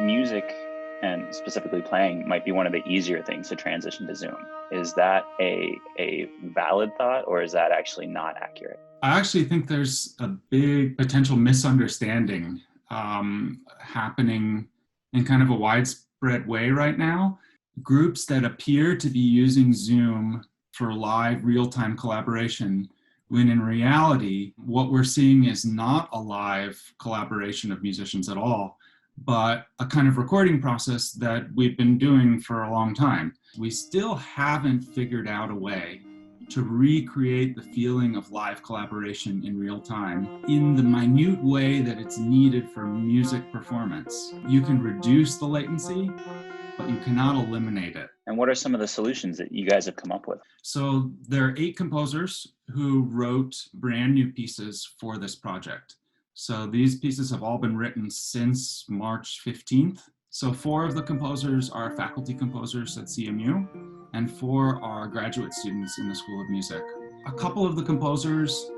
Music and specifically playing might be one of the easier things to transition to Zoom. Is that a valid thought, or is that actually not accurate? I actually think there's a big potential misunderstanding happening in kind of a widespread way right now. Groups that appear to be using Zoom for live real-time collaboration, when in reality, what we're seeing is not a live collaboration of musicians at all, but a kind of recording process that we've been doing for a long time. We still haven't figured out a way to recreate the feeling of live collaboration in real time in the minute way that it's needed for music performance. You can reduce the latency, but you cannot eliminate it. And what are some of the solutions that you guys have come up with? So there are 8 composers who wrote brand new pieces for this project. So these pieces have all been written since March 15th. So 4 of the composers are faculty composers at CMU, and 4 are graduate students in the School of Music. A couple of the composers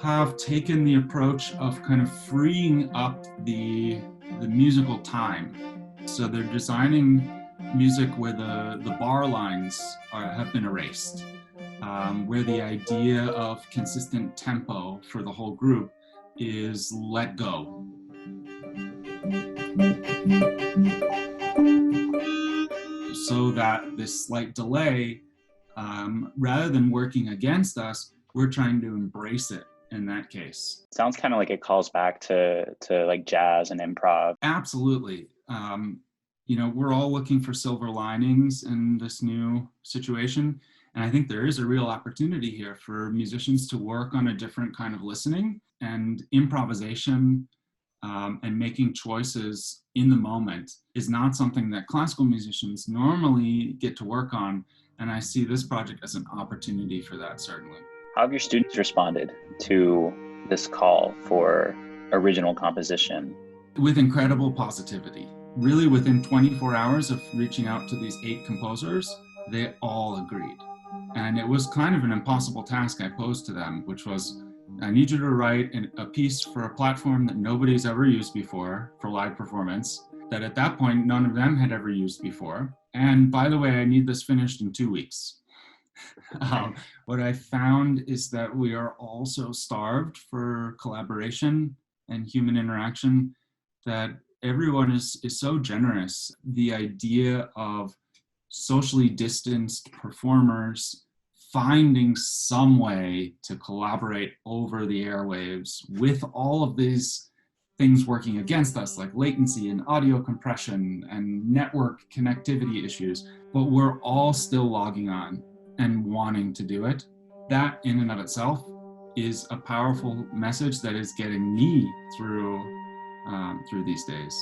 have taken the approach of kind of freeing up the musical time. So they're designing music where the bar lines have been erased, where the idea of consistent tempo for the whole group is let go. So that this slight delay, rather than working against us, we're trying to embrace it in that case. Sounds kind of like it calls back to like jazz and improv. Absolutely. We're all looking for silver linings in this new situation. And I think there is a real opportunity here for musicians to work on a different kind of listening and improvisation, and making choices in the moment is not something that classical musicians normally get to work on. And I see this project as an opportunity for that, certainly. How have your students responded to this call for original composition? With incredible positivity. Really, within 24 hours of reaching out to these 8 composers, they all agreed. And it was kind of an impossible task I posed to them, which was, I need you to write a piece for a platform that nobody's ever used before for live performance, that at that point, none of them had ever used before. And by the way, I need this finished in 2 weeks. What I found is that we are all so starved for collaboration and human interaction that everyone is so generous. The idea of socially distanced performers finding some way to collaborate over the airwaves with all of these things working against us, like latency and audio compression and network connectivity issues, but we're all still logging on and wanting to do it. That in and of itself is a powerful message that is getting me through these days.